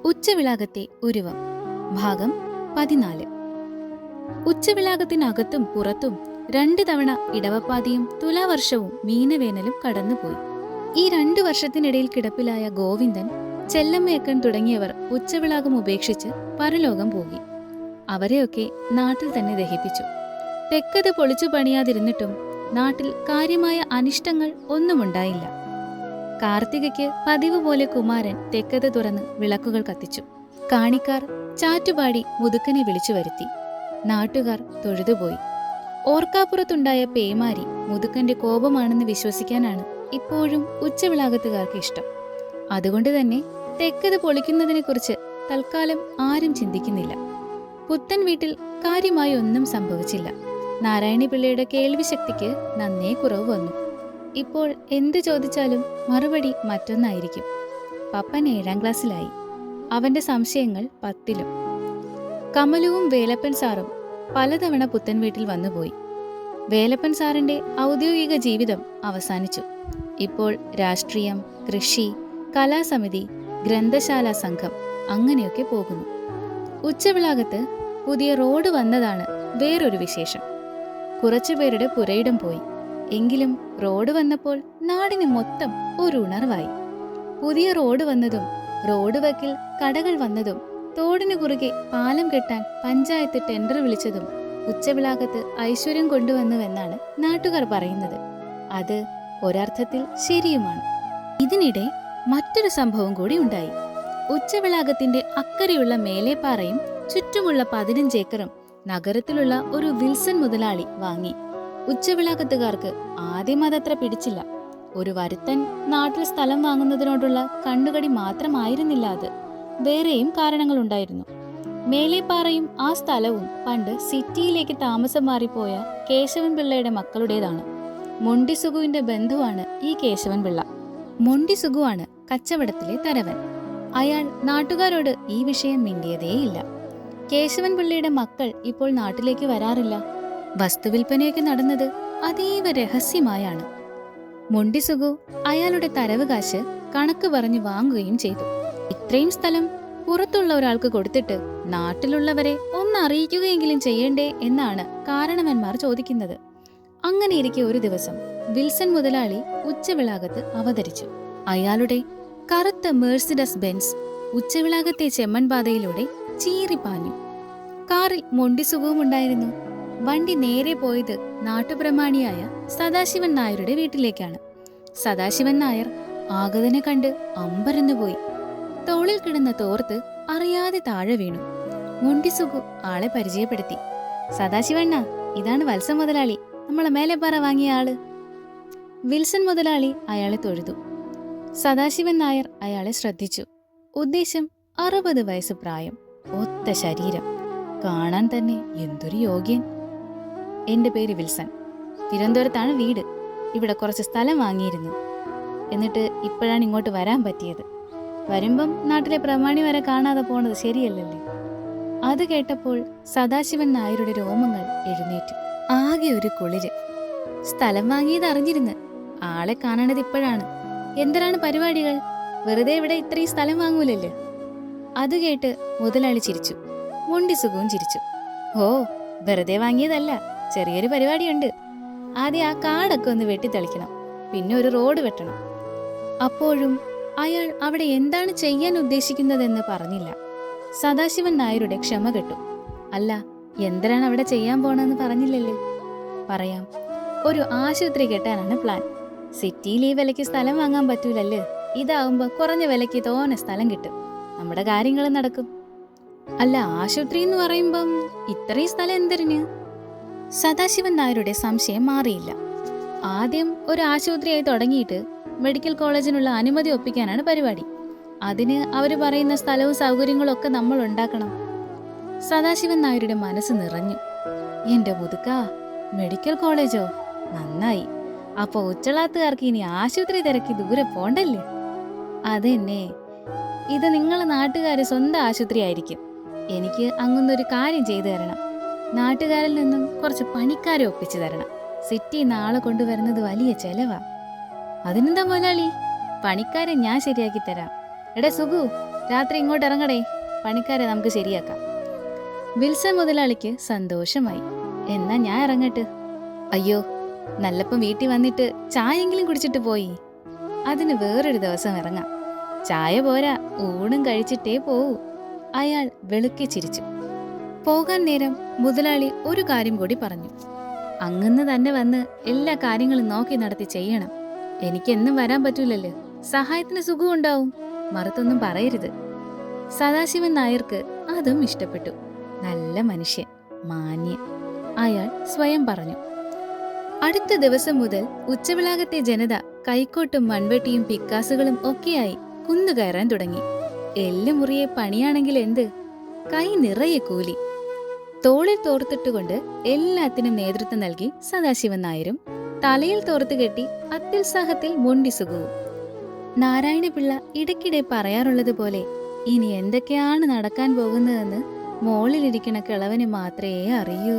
ഉച്ചവിളാകത്തെ ഉരുവം ഭാഗം 14. ഉച്ചവിളാകത്തിനകത്തും പുറത്തും 2 തവണ ഇടവപ്പാതിയും തുലാവർഷവും മീനവേനലും കടന്നുപോയി. ഈ 2 വർഷത്തിനിടയിൽ കിടപ്പിലായ ഗോവിന്ദൻ, ചെല്ലമ്മയക്കൻ തുടങ്ങിയവർ ഉച്ചവിളാകം ഉപേക്ഷിച്ച് പരലോകം പോകി. അവരെയൊക്കെ നാട്ടിൽ തന്നെ ദഹിപ്പിച്ചു. തെക്കത് പൊളിച്ചു പണിയാതിരുന്നിട്ടും നാട്ടിൽ കാര്യമായ അനിഷ്ടങ്ങൾ ഒന്നുമുണ്ടായില്ല. കാർത്തികയ്ക്ക് പതിവ് പോലെ കുമാരൻ തെക്കത് തുറന്ന് വിളക്കുകൾ കത്തിച്ചു. കാണിക്കാർ ചാറ്റുപാടി മുതുക്കനെ വിളിച്ചു വരുത്തി. നാട്ടുകാർ തൊഴുതുപോയി. ഓർക്കാപ്പുറത്തുണ്ടായ പേമാരി മുതുക്കന്റെ കോപമാണെന്ന് വിശ്വസിക്കാനാണ് ഇപ്പോഴും ഉച്ചവിളാകത്തുകാർക്ക് ഇഷ്ടം. അതുകൊണ്ട് തന്നെ തെക്കത് പൊളിക്കുന്നതിനെക്കുറിച്ച് തൽക്കാലം ആരും ചിന്തിക്കുന്നില്ല. പുത്തൻ വീട്ടിൽ കാര്യമായി ഒന്നും സംഭവിച്ചില്ല. നാരായണി പിള്ളയുടെ കേൾവി ശക്തിക്ക് നന്നേ കുറവ് വന്നു. ഇപ്പോൾ എന്ത് ചോദിച്ചാലും മറുപടി മറ്റൊന്നായിരിക്കും. പപ്പൻ 7ാം ക്ലാസ്സിലായി. അവന്റെ സംശയങ്ങൾ 10ലും. കമലുവും വേലപ്പൻ സാറും പലതവണ പുത്തൻ വീട്ടിൽ വന്നുപോയി. വേലപ്പൻ സാറിന്റെ ഔദ്യോഗിക ജീവിതം അവസാനിച്ചു. ഇപ്പോൾ രാഷ്ട്രീയം, കൃഷി, കലാസമിതി, ഗ്രന്ഥശാല സംഘം അങ്ങനെയൊക്കെ പോകുന്നു. ഉച്ചവിളാകത്ത് പുതിയ റോഡ് വന്നതാണ് വേറൊരു വിശേഷം. കുറച്ചുപേരുടെ പുരയിടം പോയി. എങ്കിലും റോഡ് വന്നപ്പോൾ നാടിന് മൊത്തം ഒരു ഉണർവായി. പുതിയ റോഡ് വന്നതും റോഡ് വക്കിൽ കടകൾ വന്നതും തോടിനു കുറുകെ പാലം കെട്ടാൻ പഞ്ചായത്ത് ടെൻഡർ വിളിച്ചതും ഉച്ചവിളാകത്ത് ഐശ്വര്യം കൊണ്ടുവന്നുവെന്നാണ് നാട്ടുകാർ പറയുന്നത്. അത് ഒരർത്ഥത്തിൽ ശരിയുമാണ്. ഇതിനിടെ മറ്റൊരു സംഭവം കൂടി ഉണ്ടായി. ഉച്ചവിളാകത്തിന്റെ അക്കരെയുള്ള മേലേപ്പാറയും ചുറ്റുമുള്ള 15 ഏക്കറും നഗരത്തിലുള്ള ഒരു വിൽസൺ മുതലാളി വാങ്ങി. ഉച്ചവിളാകത്തുകാർക്ക് ആദ്യം അതത്ര പിടിച്ചില്ല. ഒരു വരുത്തൻ നാട്ടിൽ സ്ഥലം വാങ്ങുന്നതിനോടുള്ള കണ്ണുകടി മാത്രമായിരുന്നില്ല അത്. വേറെയും കാരണങ്ങളുണ്ടായിരുന്നു. മേലേപ്പാറയും ആ സ്ഥലവും പണ്ട് സിറ്റിയിലേക്ക് താമസം മാറിപ്പോയ കേശവൻ പിള്ളയുടെ മക്കളുടേതാണ്. മൊണ്ടി സുഗുവിന്റെ ബന്ധുവാണ് ഈ കേശവൻ പിള്ള. മൊണ്ടി സുഗുവാണ് കച്ചവടത്തിലെ തരവൻ. അയാൾ നാട്ടുകാരോട് ഈ വിഷയം മിണ്ടിയതേയില്ല. കേശവൻ പിള്ളയുടെ മക്കൾ ഇപ്പോൾ നാട്ടിലേക്ക് വരാറില്ല. വസ്തുവിൽപ്പനയൊക്കെ നടന്നത് അതീവ രഹസ്യമായാണ്. മൊണ്ടി സുഗു അയാളുടെ തരവ് കാശ് കണക്ക് പറഞ്ഞു വാങ്ങുകയും ചെയ്തു. ഇത്രയും സ്ഥലം പുറത്തുള്ള ഒരാൾക്ക് കൊടുത്തിട്ട് നാട്ടിലുള്ളവരെ ഒന്നറിയിക്കുകയെങ്കിലും ചെയ്യണ്ടേ എന്നാണ് കാരണവന്മാർ ചോദിക്കുന്നത്. അങ്ങനെയിരിക്കെ ഒരു ദിവസം വിൽസൺ മുതലാളി ഉച്ചവിളാകത്ത് അവതരിച്ചു. അയാളുടെ കറുത്ത മേഴ്സിഡസ് ബെൻസ് ഉച്ചവിളാകത്തെ ചെമ്മൻപാതയിലൂടെ ചീറിപ്പാഞ്ഞു. കാറിൽ മൊണ്ടി സുഖവും ഉണ്ടായിരുന്നു. വണ്ടി നേരെ പോയത് നാട്ടുപ്രമാണിയായ സദാശിവൻ നായരുടെ വീട്ടിലേക്കാണ്. സദാശിവൻ നായർ ആഗതനെ കണ്ട് അമ്പരന്നുപോയി. തോളിൽ കിടന്ന തോർത്ത് അറിയാതെ താഴെ വീണു. മൊണ്ടി സുഖു ആളെ പരിചയപ്പെടുത്തി. സദാശിവണ്ണ, ഇതാണ് വത്സൻ മുതലാളി, നമ്മളെ മേലെപ്പാറ വാങ്ങിയ ആള്. വിൽസൺ മുതലാളി അയാളെ തൊഴുതു. സദാശിവൻ നായർ അയാളെ ശ്രദ്ധിച്ചു. ഉദ്ദേശം 60 വയസ്സ് പ്രായം, ഒത്ത ശരീരം, കാണാൻ തന്നെ എന്തൊരു യോഗ്യൻ. എന്റെ പേര് വിൽസൺ, തിരുവനന്തപുരത്താണ് വീട്. ഇവിടെ കുറച്ച് സ്ഥലം വാങ്ങിയിരുന്നു. എന്നിട്ട് ഇപ്പോഴാണ് ഇങ്ങോട്ട് വരാൻ പറ്റിയത്. വരുമ്പം നാട്ടിലെ പ്രമാണി വരെ കാണാതെ പോണത് ശരിയല്ലല്ലേ. അത് കേട്ടപ്പോൾ സദാശിവൻ നായരുടെ രോമങ്ങൾ എഴുന്നേറ്റു. ആകെ ഒരു കുളിര്. സ്ഥലം വാങ്ങിയത് അറിഞ്ഞിരുന്ന്, ആളെ കാണണത് ഇപ്പോഴാണ്. എന്തിനാണ് പരിപാടികൾ? വെറുതെ ഇവിടെ ഇത്രയും സ്ഥലം വാങ്ങൂലല്ലോ. അത് കേട്ട് മുതലാളി ചിരിച്ചു. മൊണ്ടി സുഖവും ചിരിച്ചു. ഓ, വെറുതെ വാങ്ങിയതല്ല, ചെറിയൊരു പരിപാടിയുണ്ട്. ആദ്യം ആ കാടൊക്കെ ഒന്ന് വെട്ടിത്തെളിക്കണം, പിന്നെ ഒരു റോഡ് വെട്ടണം. അപ്പോഴും അയാൾ അവിടെ എന്താണ് ചെയ്യാൻ ഉദ്ദേശിക്കുന്നതെന്ന് പറഞ്ഞില്ല. സദാശിവൻ നായരുടെ ക്ഷമ കെട്ടു. അല്ല, എന്തിനാണ് അവിടെ ചെയ്യാൻ പോണെന്ന് പറഞ്ഞില്ലല്ലോ. പറയാം, ഒരു ആശുപത്രി കെട്ടാനാണ് പ്ലാൻ. സിറ്റിയിൽ ഈ വിലയ്ക്ക് സ്ഥലം വാങ്ങാൻ പറ്റൂലല്ലേ. ഇതാവുമ്പോ കുറഞ്ഞ വിലയ്ക്ക് തോനെ സ്ഥലം കിട്ടും, നമ്മുടെ കാര്യങ്ങൾ നടക്കും. അല്ല, ആശുപത്രി എന്ന് പറയുമ്പം ഇത്രയും സ്ഥലം എന്തിന്? സദാശിവൻ നായരുടെ സംശയം മാറിയില്ല. ആദ്യം ഒരു ആശുപത്രിയായി തുടങ്ങിയിട്ട് മെഡിക്കൽ കോളേജിനുള്ള അനുമതി ഒപ്പിക്കാനാണ് പരിപാടി. അതിന് അവര് പറയുന്ന സ്ഥലവും സൗകര്യങ്ങളും ഒക്കെ നമ്മൾ ഉണ്ടാക്കണം. സദാശിവൻ നായരുടെ മനസ്സ് നിറഞ്ഞു. എന്റെ മുതുക്ക, മെഡിക്കൽ കോളേജോ? നന്നായി. അപ്പൊ ഉച്ചളാത്തുകാർക്ക് ഇനി ആശുപത്രി തിരക്കി ദൂരെ പോണ്ടല്ലേ. അതെന്നെ, ഇത് നിങ്ങളെ നാട്ടുകാര് സ്വന്തം ആശുപത്രി ആയിരിക്കും. എനിക്ക് അങ്ങൊന്നൊരു കാര്യം ചെയ്തു തരണം. നാട്ടുകാരിൽ നിന്നും കുറച്ച് പണിക്കാരെ ഒപ്പിച്ചു തരണം. സിറ്റി നാളെ കൊണ്ടുവരുന്നത് വലിയ ചെലവാ. അതിനെന്താ മുതലാളി, പണിക്കാരെ ഞാൻ ശരിയാക്കി തരാം. എടാ സുഖു, രാത്രി ഇങ്ങോട്ട് ഇറങ്ങടേ, പണിക്കാരെ നമുക്ക് ശരിയാക്കാം. വിൽസൺ മുതലാളിക്ക് സന്തോഷമായി. എന്നാ ഞാൻ ഇറങ്ങട്ട്. അയ്യോ, നല്ലപ്പം വീട്ടിൽ വന്നിട്ട് ചായെങ്കിലും കുടിച്ചിട്ട് പോയി. അതിന് വേറൊരു ദിവസം ഇറങ്ങാം. ചായ പോരാ, ഊണും കഴിച്ചിട്ടേ പോവൂ. അയാൾ വെളുക്കെ ചിരിച്ചു. പോകാൻ നേരം മുതലാളി ഒരു കാര്യം കൂടി പറഞ്ഞു. അങ്ങന്ന് തന്നെ വന്ന് എല്ലാ കാര്യങ്ങളും നോക്കി നടത്തി ചെയ്യണം. എനിക്കെന്നും വരാൻ പറ്റൂലല്ലോ. സഹായത്തിന് സുഖം ഉണ്ടാവും, മറുത്തൊന്നും പറയരുത്. സദാശിവൻ നായർക്ക് അതും ഇഷ്ടപ്പെട്ടു. നല്ല മനുഷ്യൻ, മാന്യൻ, അയാൾ സ്വയം പറഞ്ഞു. അടുത്ത ദിവസം മുതൽ ഉച്ചവിളാകത്തെ ജനത കൈക്കോട്ടും മൺവെട്ടിയും പിക്കാസുകളും ഒക്കെയായി കുന്നുകയറാൻ തുടങ്ങി. എല്ലുമുറിയെ പണിയാണെങ്കിൽ എന്ത്, കൈ നിറയെ കൂലി. തോളിൽ തോർത്തിട്ടുകൊണ്ട് എല്ലാത്തിനും നേതൃത്വം നൽകി സദാശിവൻ നായരും തലയിൽ തോർത്ത് കെട്ടി അത്യുത്സാഹത്തിൽ മൊണ്ടി സുഖവും. നാരായണപിള്ള ഇടയ്ക്കിടെ പറയാറുള്ളത് പോലെ ഇനി എന്തൊക്കെയാണ് നടക്കാൻ പോകുന്നതെന്ന് മോളിലിരിക്കണ കിളവന് മാത്രമേ അറിയൂ.